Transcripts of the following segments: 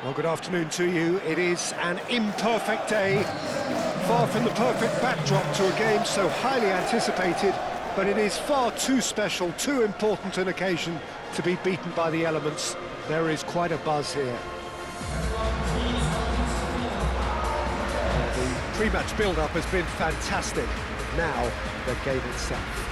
Well, good afternoon to you. It is an imperfect day, far from the perfect backdrop to a game so highly anticipated, but it is far too special, too important an occasion to be beaten by the elements. There is quite a buzz here. The pre-match build-up has been fantastic. Now, the game itself.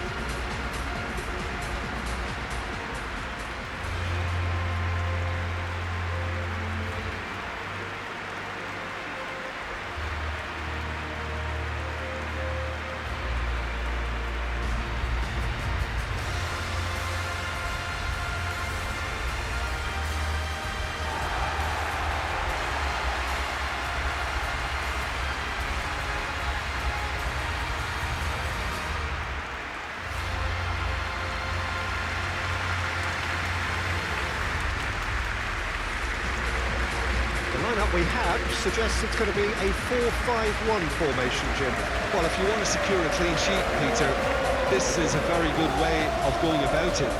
The lineup we have suggests it's going to be a 4-5-1 formation, Jim. Well, if you want to secure a clean sheet, Peter, this is a very good way of going about it.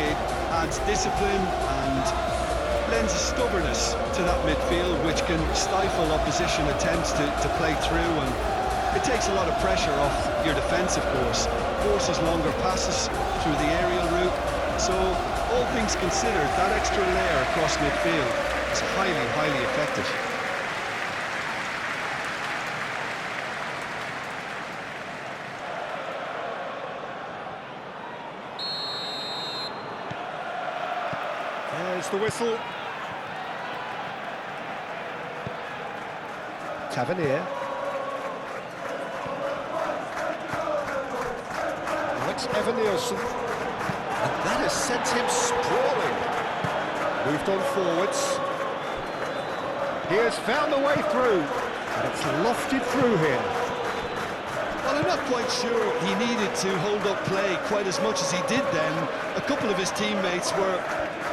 It adds discipline and lends a stubbornness to that midfield, which can stifle opposition attempts to play through, and it takes a lot of pressure off your defence, of course. Forces longer passes through the aerial route. So, all things considered, that extra layer across midfield is highly, highly effective. There's the whistle. Tavernier. Alex Evan-Nielsen. And that has sent him sprawling. Moved on forwards. He has found the way through, and it's lofted through here. Well, I'm not quite sure he needed to hold up play quite as much as he did then. A couple of his teammates were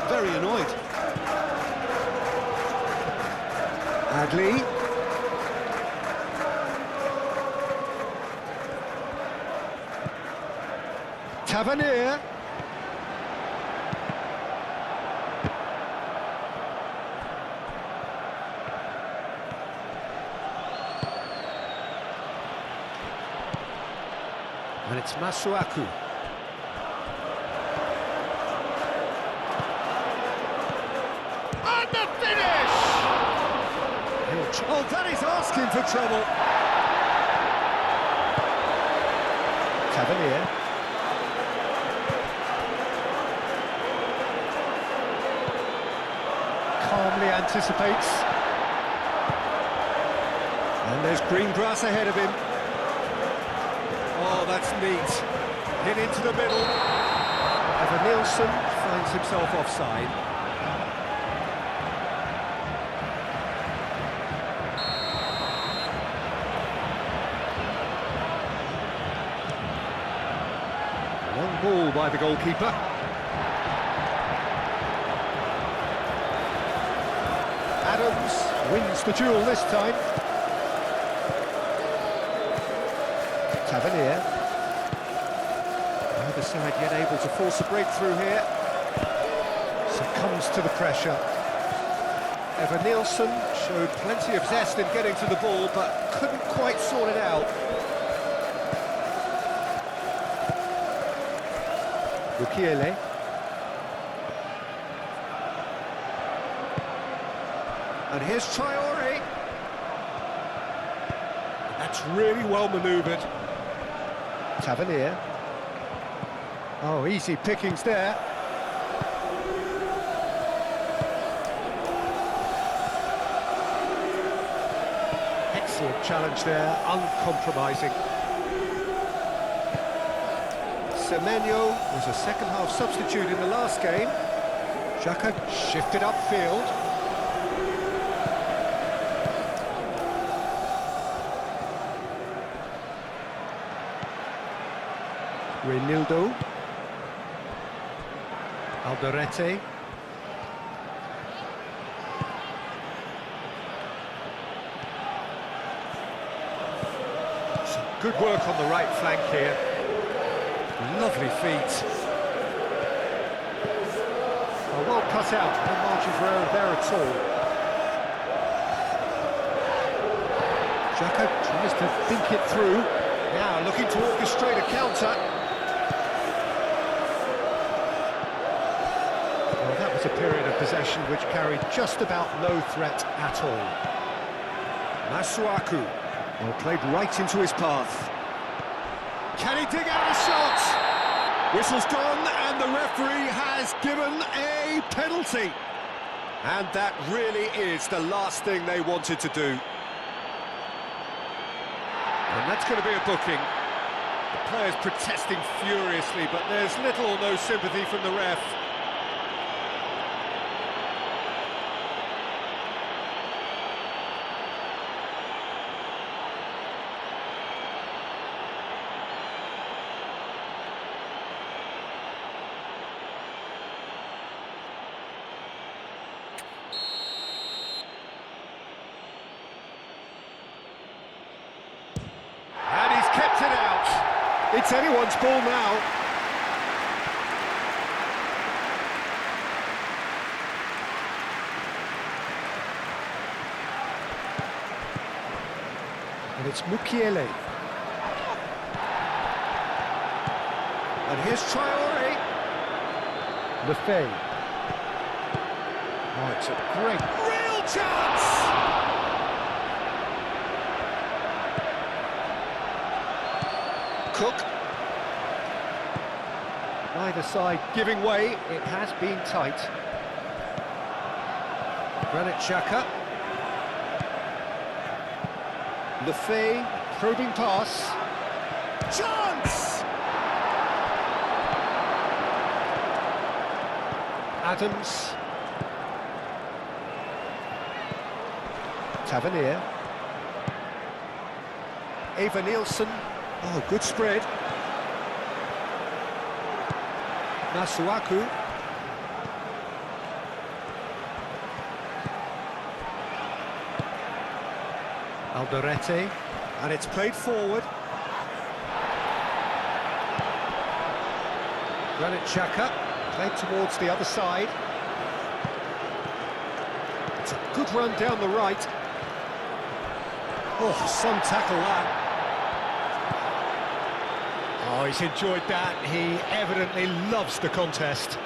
very annoyed. Adley. Tavernier. And it's Masuaku. And the finish! Oh, that is asking for trouble. Tavernier. Calmly anticipates. And there's green grass ahead of him. Oh, that's neat. Hit into the middle. Evan-Nielsen finds himself offside. Long ball by the goalkeeper. Adams wins the duel this time. Tavernier. Either side yet able to force a breakthrough here. Succumbs to the pressure. Evan-Nielsen showed plenty of zest in getting to the ball, but couldn't quite sort it out. Bukiele. And here's Traore. That's really well manoeuvred. Tavernier. Oh, easy pickings there. Excellent challenge there, uncompromising. Semenyo was a second-half substitute in the last game. Xhaka shifted upfield. Reinildo. Alderete. Some good work on the right flank here. Lovely feet. Well cut out, no margin for error there at all. Xhaka tries to think it through. Now looking to orchestrate a counter. Well, that was a period of possession which carried just about no threat at all. Masuaku, well, played right into his path. Can he dig out a shot? Whistle's gone and the referee has given a penalty. And that really is the last thing they wanted to do. And that's going to be a booking. The players protesting furiously, but there's little or no sympathy from the ref. Kept it out. It's anyone's ball now. And it's Mukiele. And here's Traore. Lefebvre. Oh, it's a great, real chance! Cook. Neither side giving way, it has been tight. Granit Xhaka. Lefebvre, probing pass. Chance! Adams. Tavernier. Eva Nielsen. Oh, good spread. Masuaku. Alderete. And it's played forward. Granit Xhaka. Played towards the other side. It's a good run down the right. Oh, some tackle that. Oh, he's enjoyed that. He evidently loves the contest.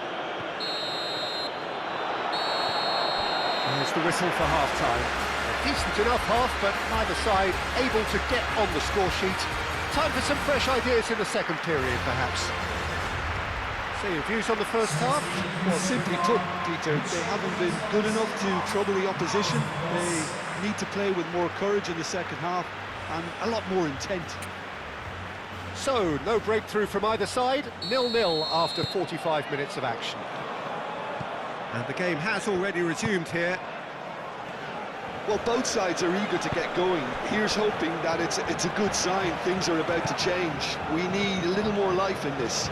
There's the whistle for half-time. A decent enough half, but neither side able to get on the score sheet. Time for some fresh ideas in the second period, perhaps. So, your views on the first half? Well, simply put, Peter, they haven't been good enough to trouble the opposition. They need to play with more courage in the second half and a lot more intent. So, no breakthrough from either side, 0-0 after 45 minutes of action. And the game has already resumed here. Well, both sides are eager to get going. Here's hoping that it's a good sign. Things are about to change. We need a little more life in this.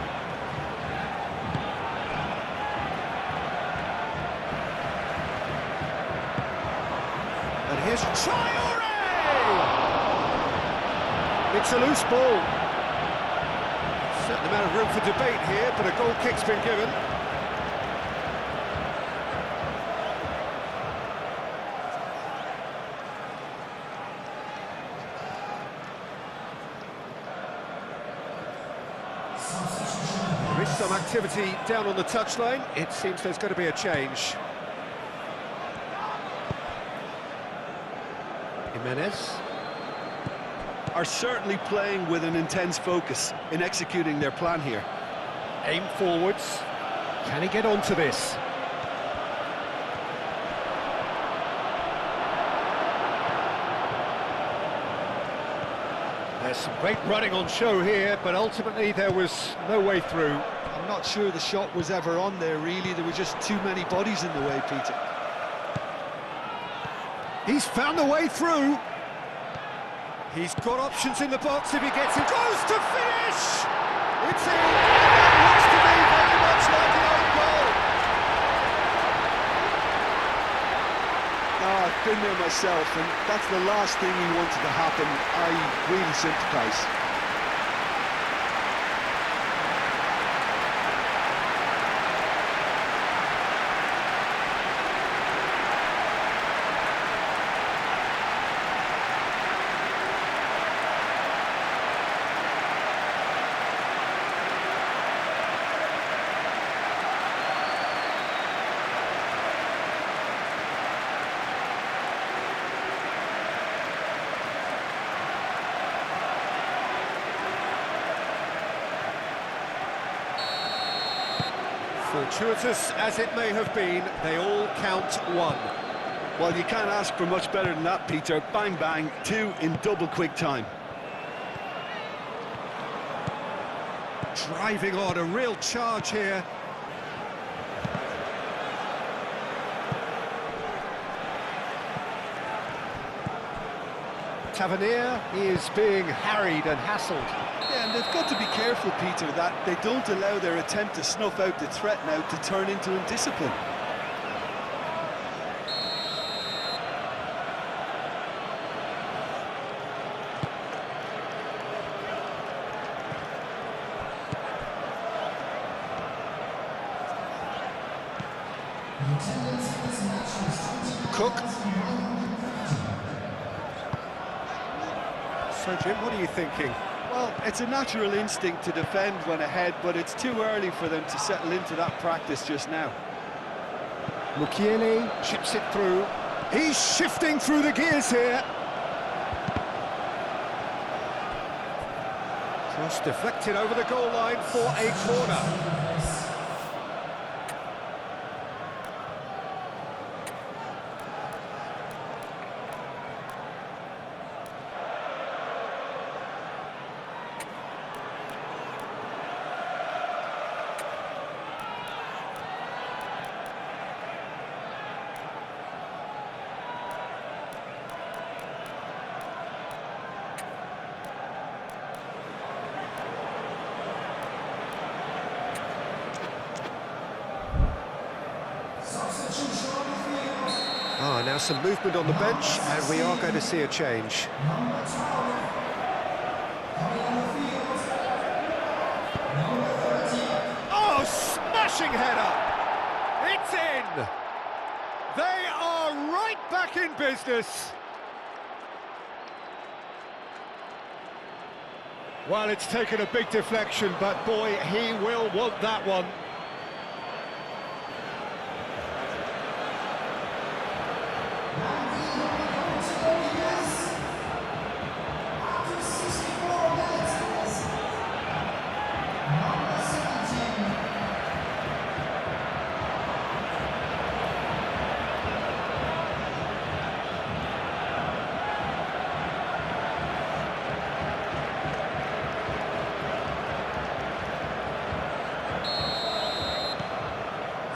And here's Traore! It's a loose ball. Certain amount of room for debate here, but a goal kick's been given. There is some activity down on the touchline. It seems there's going to be a change. Jimenez. Are certainly playing with an intense focus in executing their plan here. Aim forwards. Can he get onto this? There's some great running on show here, but ultimately there was no way through. I'm not sure the shot was ever on there, really. There were just too many bodies in the way, Peter. He's found a way through. He's got options in the box if he gets it. Goes to finish! It's in! That looks to me very much like an own goal. I've been there myself, and that's the last thing he wanted to happen. I really sympathise. Fortuitous as it may have been, they all count one. Well, you can't ask for much better than that, Peter. Bang, bang, two in double quick time. Driving on, a real charge here. Tavernier is being harried and hassled. Yeah, and they've got to be careful, Peter, that they don't allow their attempt to snuff out the threat now to turn into indiscipline. Cook. So, Jim, what are you thinking? Well, it's a natural instinct to defend when ahead, but it's too early for them to settle into that practice just now. Mukiele chips it through. He's shifting through the gears here. Cross deflected over the goal line for a corner. Now some movement on the bench, and we are going to see a change. Oh, smashing header! It's in! They are right back in business! Well, it's taken a big deflection, but boy, he will want that one.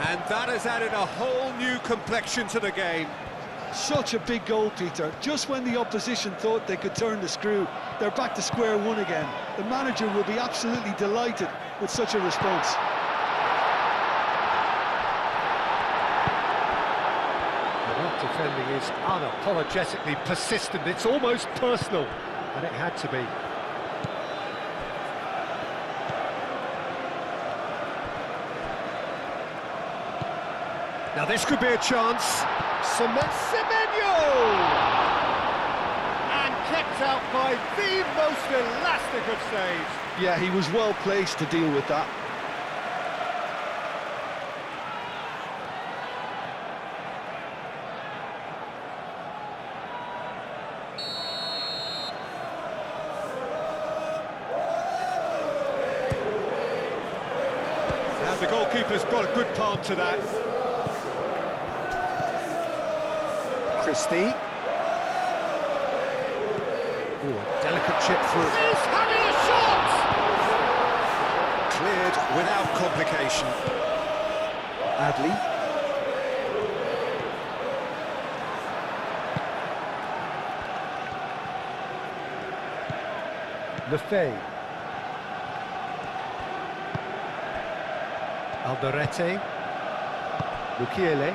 And that has added a whole new complexion to the game. Such a big goal, Peter. Just when the opposition thought they could turn the screw, they're back to square one again. The manager will be absolutely delighted with such a response. That defending is unapologetically persistent. It's almost personal, and it had to be. Now this could be a chance. Semenyo! And kept out by the most elastic of saves. Yeah, he was well placed to deal with that. Now the goalkeeper's got a good palm to that. Christie. Ooh, a delicate chip through. He's having a shot! Cleared without complication. Adley. Lefebvre. Alderete. Mukiele.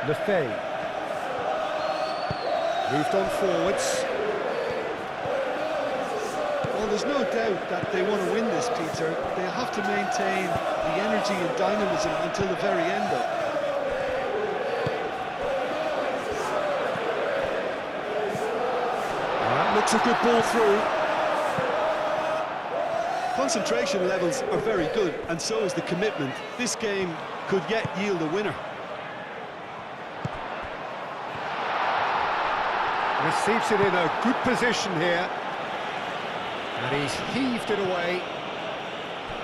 Lefebvre. Moved on forwards. Well, there's no doubt that they want to win this, Peter. They'll have to maintain the energy and dynamism until the very end, though. That looks a good ball through. Concentration levels are very good, and so is the commitment. This game could yet yield a winner. Receives it in a good position here. And he's heaved it away.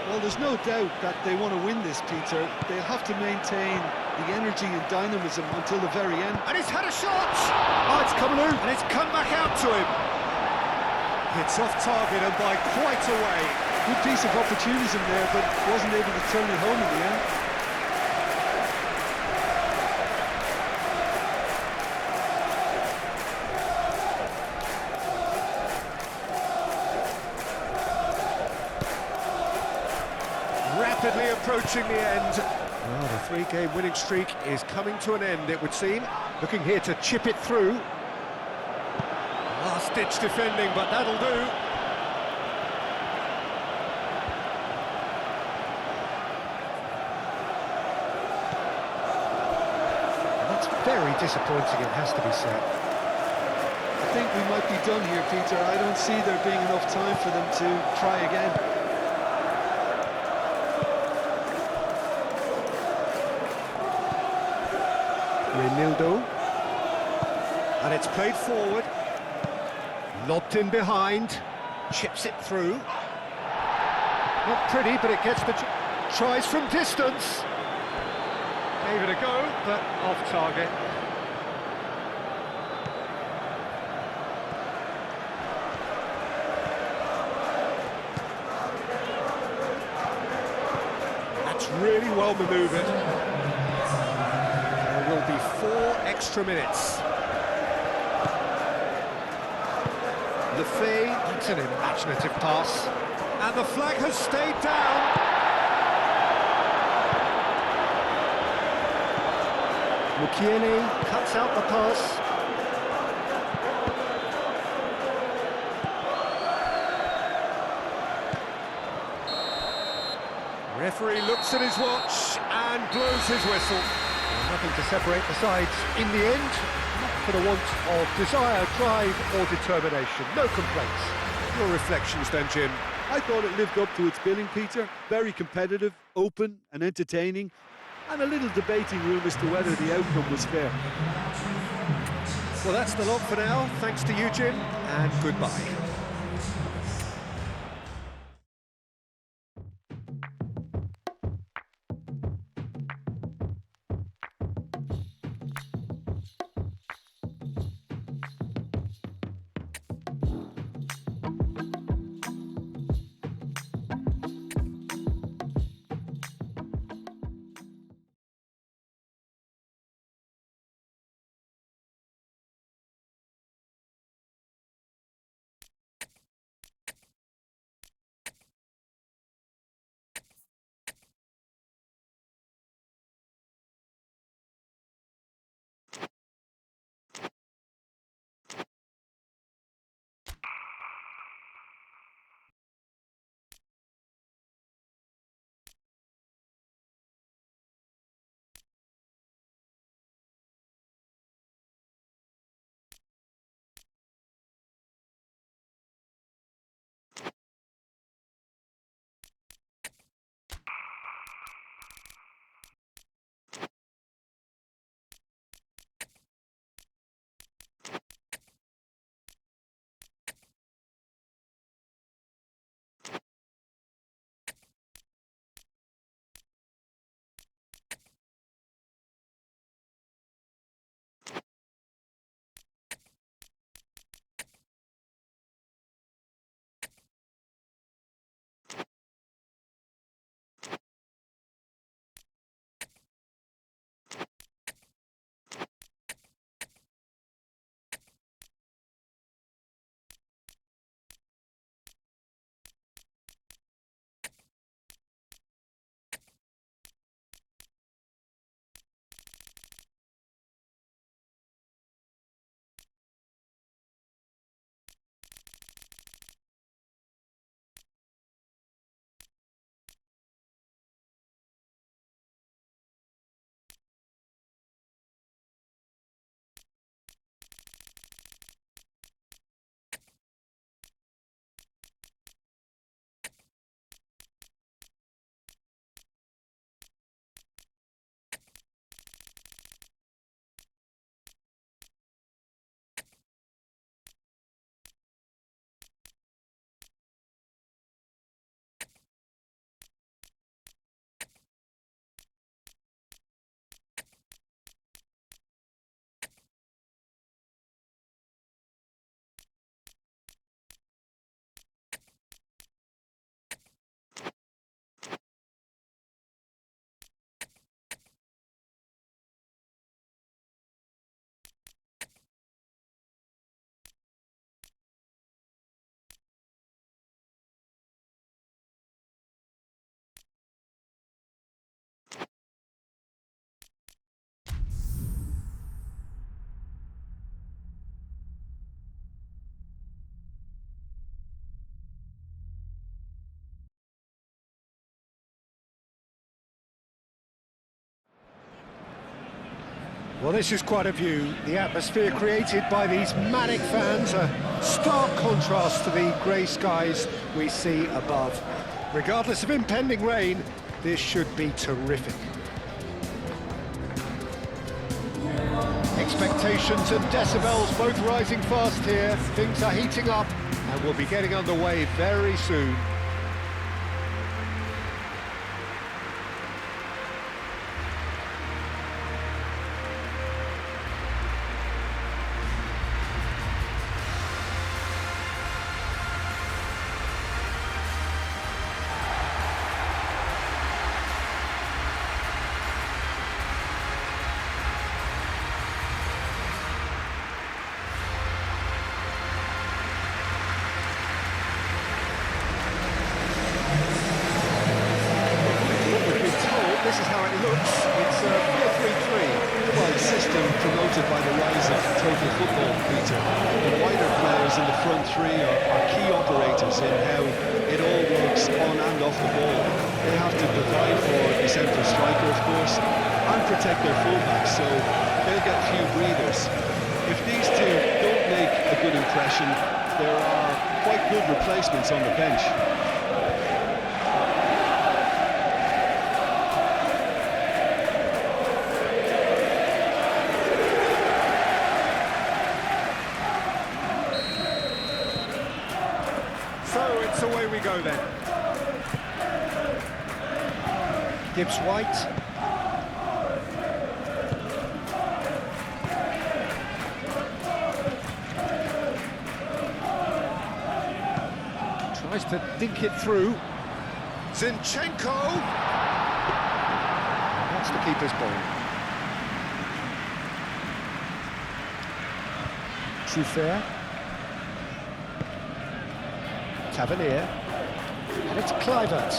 Well, there's no doubt that they want to win this, Peter. They'll have to maintain the energy and dynamism until the very end. And he's had a shot! Oh, it's come loose, and it's come back out to him. It's off target and by quite a way. Good piece of opportunism there, but wasn't able to turn it home in the end. Rapidly approaching the end. Well, the three-game winning streak is coming to an end, it would seem. Looking here to chip it through. Last-ditch defending, but that'll do. That's very disappointing, it has to be said. I think we might be done here, Peter. I don't see there being enough time for them to try again. Renildo, and it's played forward, lobbed in behind, chips it through. Not pretty, but it gets the tries from distance. Gave it a go, but off target. That's really well manoeuvred. Will be 4 extra minutes. The fee, that's an imaginative pass. And the flag has stayed down. Mukiele cuts out the pass. Referee looks at his watch and blows his whistle. Nothing to separate the sides in the end, not for the want of desire, drive or determination. No complaints. Your reflections then, Jim? I thought it lived up to its billing, Peter. Very competitive, open and entertaining, and a little debating room as to whether the outcome was fair. Well, that's the lot for now. Thanks to you, Jim, and goodbye. Well, this is quite a view. The atmosphere created by these manic fans, a stark contrast to the grey skies we see above. Regardless of impending rain, this should be terrific. Expectations and decibels both rising fast here. Things are heating up and we'll be getting underway very soon. This is how it looks. It's a 4-3-3. Well, a system promoted by the rise of total football, Peter. The wider players in the front three are key operators in how it all works on and off the ball. They have to provide for the central striker, of course, and protect their fullbacks, so they'll get few breathers. If these two don't make a good impression, there are quite good replacements on the bench. So it's away we go then. Gibbs White. Tries to dink it through. Zinchenko! That's the keeper's ball. Truffert. Tavernier, and it's Kluivert.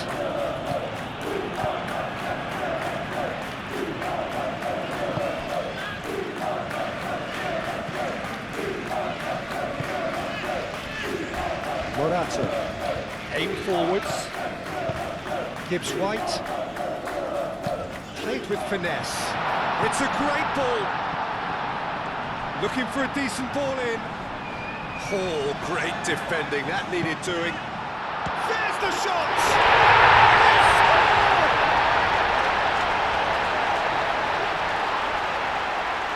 Morata, aim forwards. Gibbs White, played with finesse. It's a great ball. Looking for a decent ball in. Oh, great defending, that needed doing. There's the shot!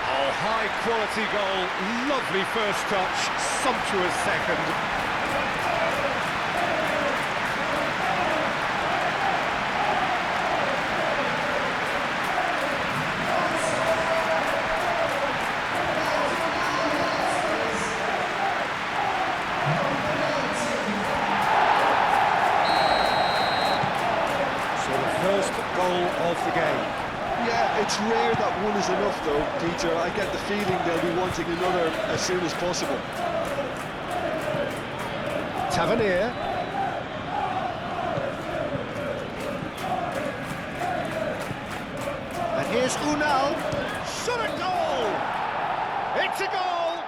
Oh, high quality goal, lovely first touch, sumptuous second. First goal of the game. Yeah, it's rare that one is enough though, Peter. I get the feeling they'll be wanting another as soon as possible. Tavernier. And here's Unal. Shot a goal! It's a goal!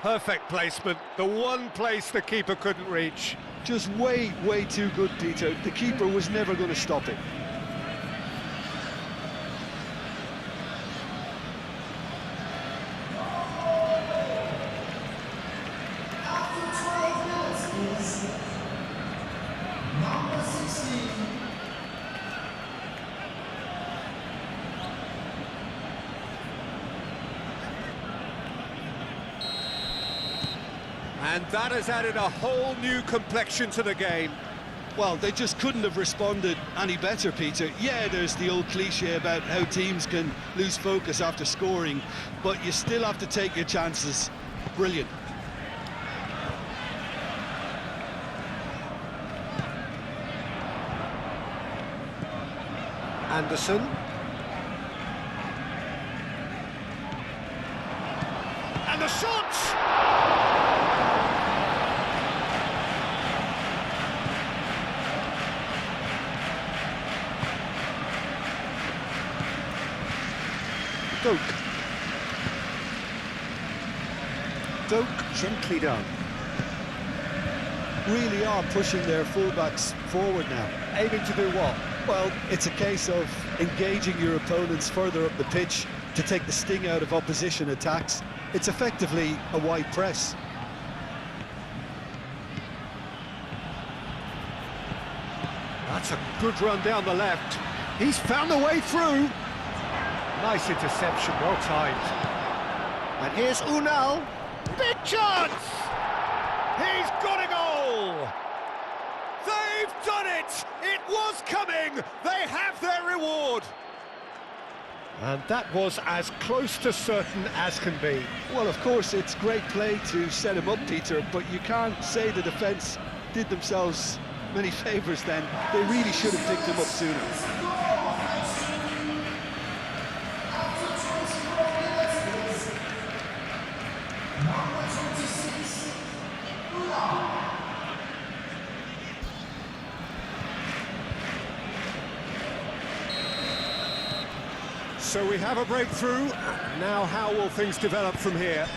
Perfect placement, the one place the keeper couldn't reach. Just way too good, Peter. The keeper was never going to stop it. And that has added a whole new complexion to the game. Well, they just couldn't have responded any better, Peter. Yeah, there's the old cliche about how teams can lose focus after scoring, but you still have to take your chances. Brilliant. Anderson. And the shot! Doak, gently done. really are pushing their fullbacks forward now. Aiming to do what? Well, it's a case of engaging your opponents further up the pitch to take the sting out of opposition attacks. It's effectively a wide press. That's a good run down the left. He's found the way through. Nice interception, well timed. And here's Unal. Big chance! He's got a goal! They've done it! It was coming! They have their reward! And that was as close to certain as can be. Well, of course, it's great play to set him up, Peter, but you can't say the defence did themselves many favours then. They really should have picked him up sooner. So we have a breakthrough. Now how will things develop from here?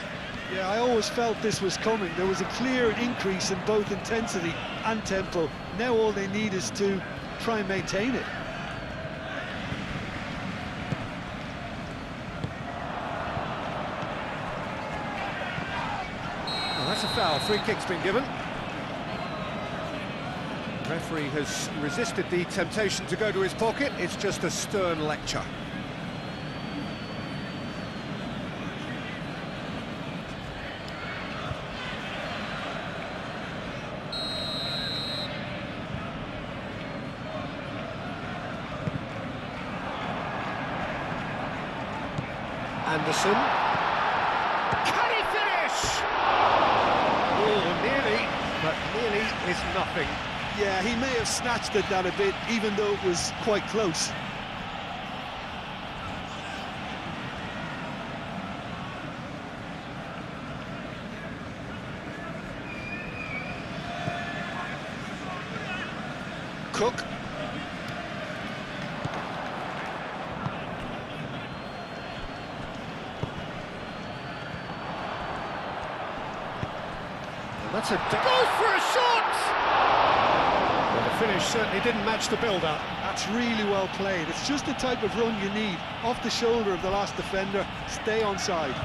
Yeah, I always felt this was coming. There was a clear increase in both intensity and tempo. Now all they need is to try and maintain it. Well, that's a foul. Free kick's been given. The referee has resisted the temptation to go to his pocket. It's just a stern lecture. Anderson. Can he finish? Oh, nearly, but nearly is nothing. Yeah, he may have snatched at that a bit, even though it was quite close. Cook. That's a goes for a shot! Well, the finish certainly didn't match the build-up. That's really well played. It's just the type of run you need. Off the shoulder of the last defender, stay onside.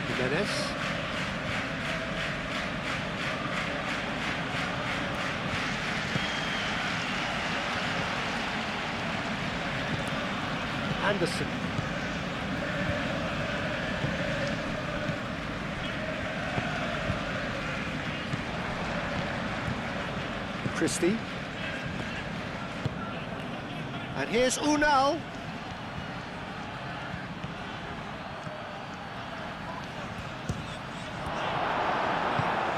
Jimenez. Anderson. Christie. And here's Unal.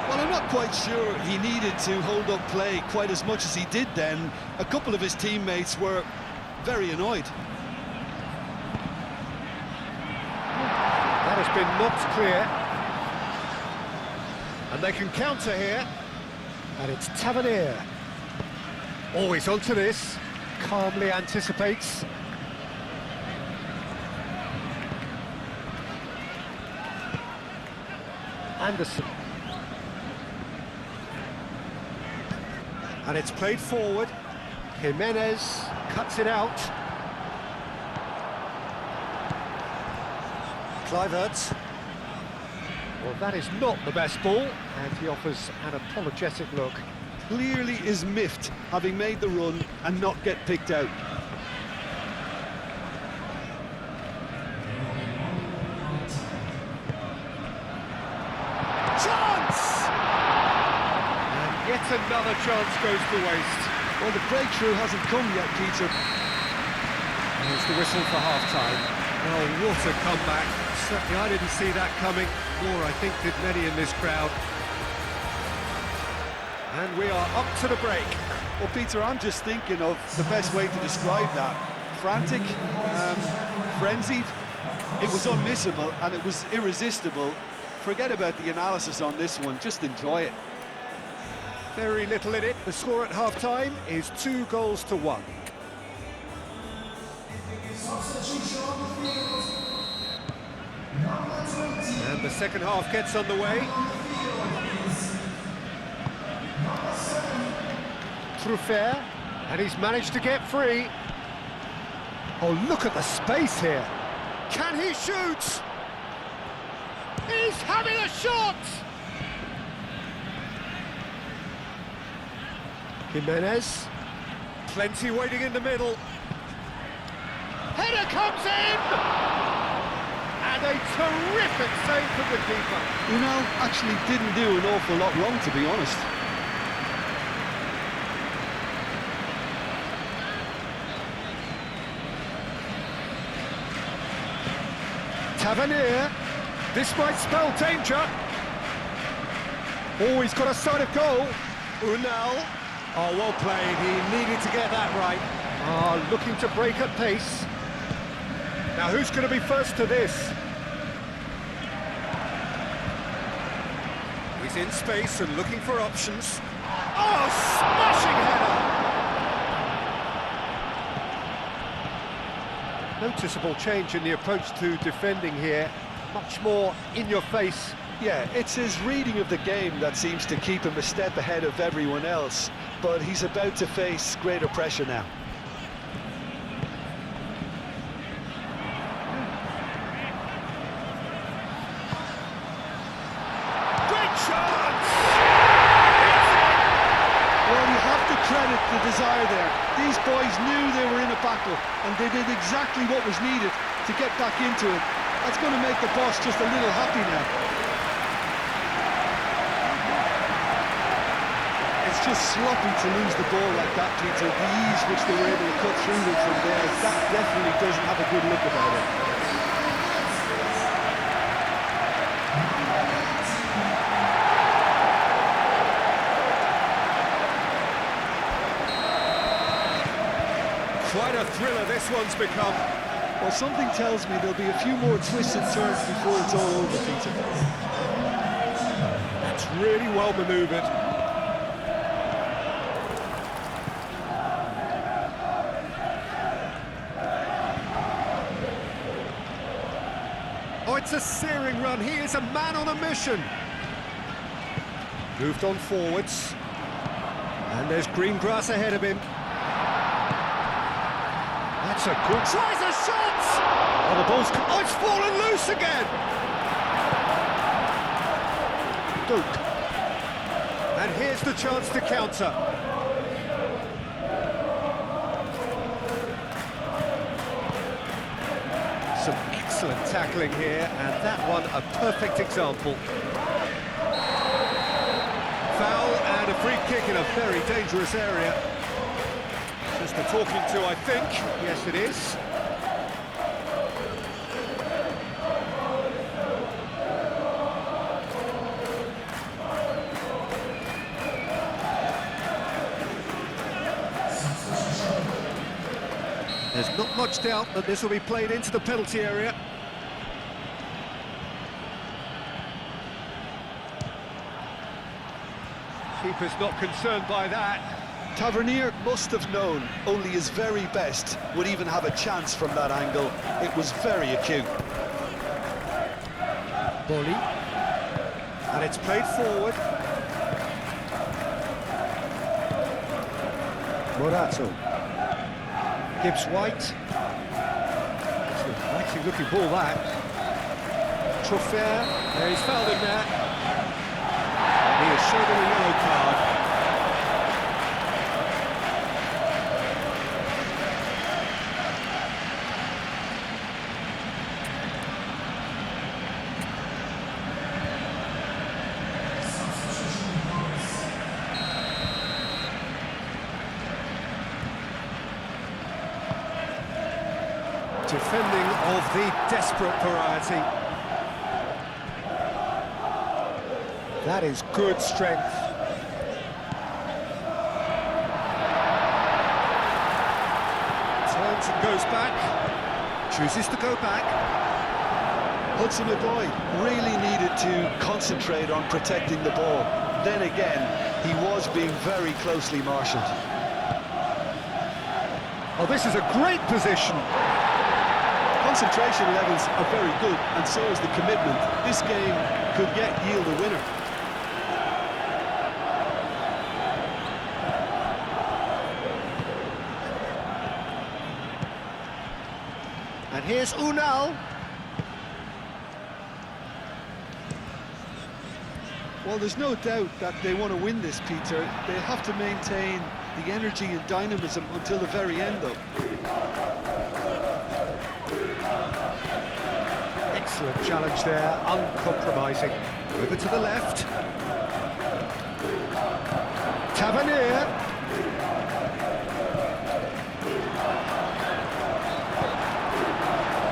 Well, I'm not quite sure he needed to hold up play quite as much as he did then. A couple of his teammates were very annoyed. That has been knocked clear. And they can counter here. And it's Tavernier. Always onto this. Calmly anticipates. Anderson. And it's played forward. Jimenez cuts it out. Kluivert. Well, that is not the best ball, and he offers an apologetic look. Clearly is miffed, having made the run and not get picked out. Chance! And yet another chance goes to waste. Well, the breakthrough hasn't come yet, Peter. Here's the whistle for half-time. Oh, what a comeback. Certainly I didn't see that coming, nor I think did many in this crowd. And we are up to the break. Well, Peter, I'm just thinking of the best way to describe that. Frantic, frenzied. It was unmissable and it was irresistible Forget about the analysis on this one, just enjoy it. Very little in it. The score at half-time is 2-1. And the second half gets underway. Truffert, and he's managed to get free. Oh, look at the space here. Can he shoot? He's having a shot! Jimenez, plenty waiting in the middle. Header comes in! And a terrific save from the keeper. Unal actually didn't do an awful lot wrong, to be honest. Tavernier, this might spell danger. Oh, he's got a sight of goal. Unal, oh, well played, he needed to get that right. Ah, looking to break at pace. Now, who's going to be first to this? He's in space and looking for options. Oh, smashing header! Noticeable change in the approach to defending here. Much more in your face. Yeah, it's his reading of the game that seems to keep him a step ahead of everyone else, but he's about to face greater pressure now. Great chance! Well, you have to credit the desire there. These boys knew they were in a battle, and they did exactly what was needed to get back into it. That's going to make the boss just a little happy now. It's just sloppy to lose the ball like that, Peter. The ease which they were able to cut through them from there, that definitely doesn't have a good look about it. Quite a thriller this one's become. Well, something tells me there'll be a few more twists and turns before it's all over, Peter. That's really well manoeuvred. Oh, it's a searing run. He is a man on a mission. Moved on forwards. And there's green grass ahead of him. That's a good... Tries a shot! Oh, the ball's... Oh, it's fallen loose again! Duke. And here's the chance to counter. Some excellent tackling here, and that one a perfect example. Foul and a free kick in a very dangerous area. Just a talking to, I think. Yes, it is. There's not much doubt that this will be played into the penalty area. Keeper's not concerned by that. Tavernier must have known only his very best would even have a chance from that angle. It was very acute. Bolly. And it's played forward. Morato. Gibbs-White. It's a mighty looking ball, that. Truffert. There, he's fouled him there. And he has shown him a yellow card. Defending of the desperate variety. That is good strength. Turns and goes back. Chooses to go back. Hudson-Odoi really needed to concentrate on protecting the ball. Then again, he was being very closely marshalled. Oh, this is a great position. Concentration levels are very good, and so is the commitment. This game could yet yield a winner. And here's Unal. Well, there's no doubt that they want to win this, Peter. They have to maintain the energy and dynamism until the very end, though. Excellent challenge there, uncompromising. Over to the left. Tavernier.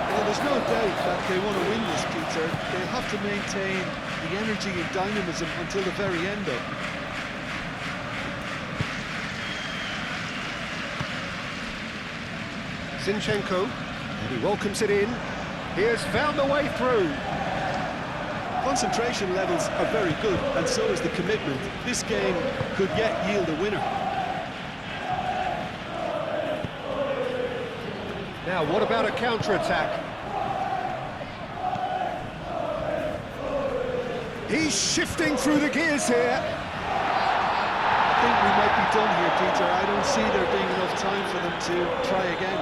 Well, there's no doubt that they want to win this, Peter. They have to maintain the energy and dynamism until the very end, though. Zinchenko, and he welcomes it in. He has found the way through. Concentration levels are very good, and so is the commitment. This game could yet yield a winner. Now, what about a counter-attack? He's shifting through the gears here. I think we might be done here, Peter. I don't see there being enough time for them to try again.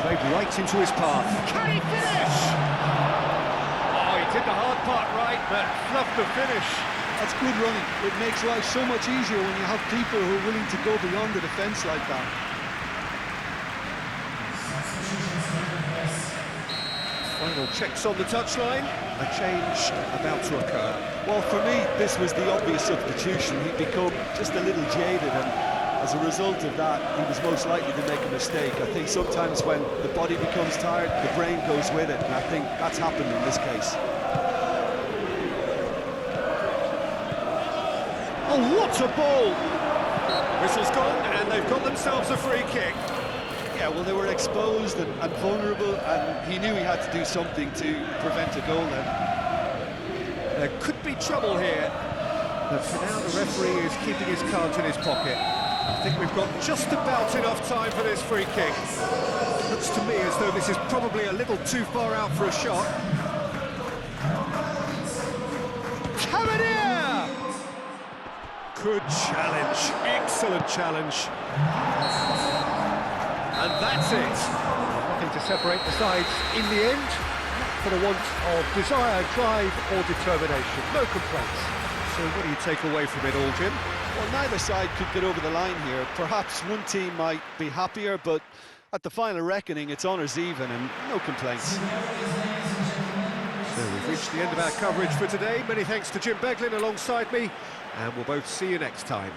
Played right into his path. Can he finish? Oh, he did the hard part right, but fluffed the finish. That's good running. It makes life so much easier when you have people who are willing to go beyond the defence like that. Final checks on the touchline. A change about to occur. Well, for me, this was the obvious substitution. He'd become just a little jaded, and as a result of that, he was most likely to make a mistake. I think sometimes when the body becomes tired, the brain goes with it, and I think that's happened in this case. Oh, what a ball! Whistle's gone, and they've got themselves a free kick. Yeah, well, they were exposed and vulnerable, and he knew he had to do something to prevent a goal then. There could be trouble here, but for now the referee is keeping his cards in his pocket. I think we've got just about enough time for this free kick. Looks to me as though this is probably a little too far out for a shot. Tavernier! Good challenge, excellent challenge. And that's it. Nothing to separate the sides in the end, for the want of desire, drive or determination. No complaints. So what do you take away from it all, Jim? Well, neither side could get over the line here. Perhaps one team might be happier, but at the final reckoning, it's honours even and no complaints. So we've reached the end of our coverage for today. Many thanks to Jim Beglin alongside me, and we'll both see you next time.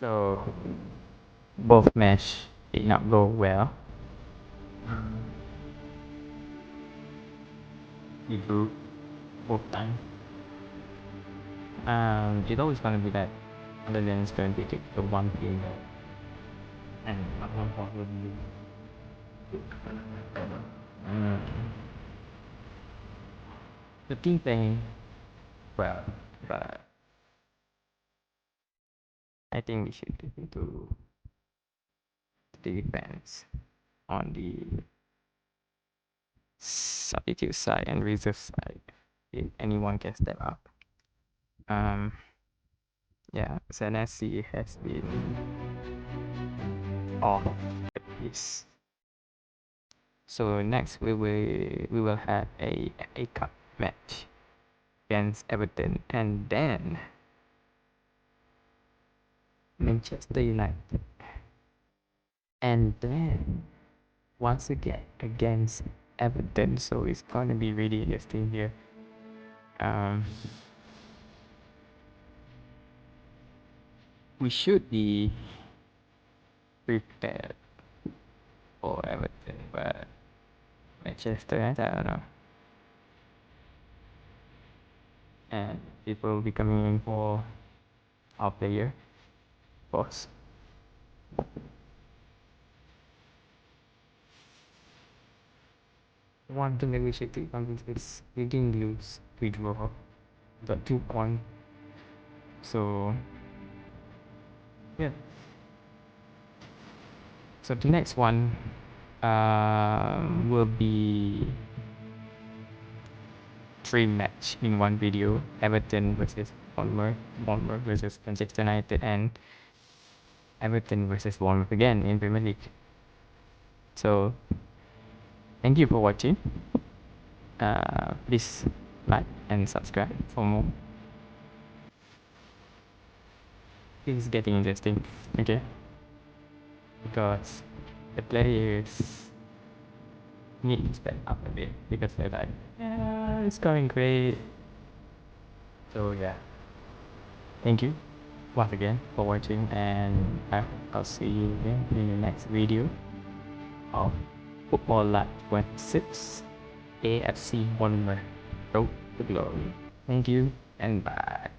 So both match did not go well. We drew both times. It's always gonna be that Sunderland's going to take the one game and one possibly. The team playing well, but I think we should do the defense on the substitute side and reserve side if anyone can step up. Yeah, Senesi has been off the piece. So next we will have a FA Cup match against Everton, and then Manchester United, and then once again against Everton. So it's gonna be really interesting here. We should be prepared for Everton, but Manchester, I don't know. And people will be coming in for our player, of course. One thing that we should take on is we didn't lose, we draw, got 2 points. So yeah. So the next one will be 3 match in one video: Everton versus Bournemouth, Bournemouth versus Manchester United, and Everton versus Bournemouth again in Premier League. So thank you for watching. Please like and subscribe for more. This is getting interesting, okay? Because the players need to step up a bit because they're like, yeah, it's going great. So yeah, thank you once again for watching, and I'll see you again in the next video of Football Live 26 AFC Bournemouth Road to Glory. Thank you and bye.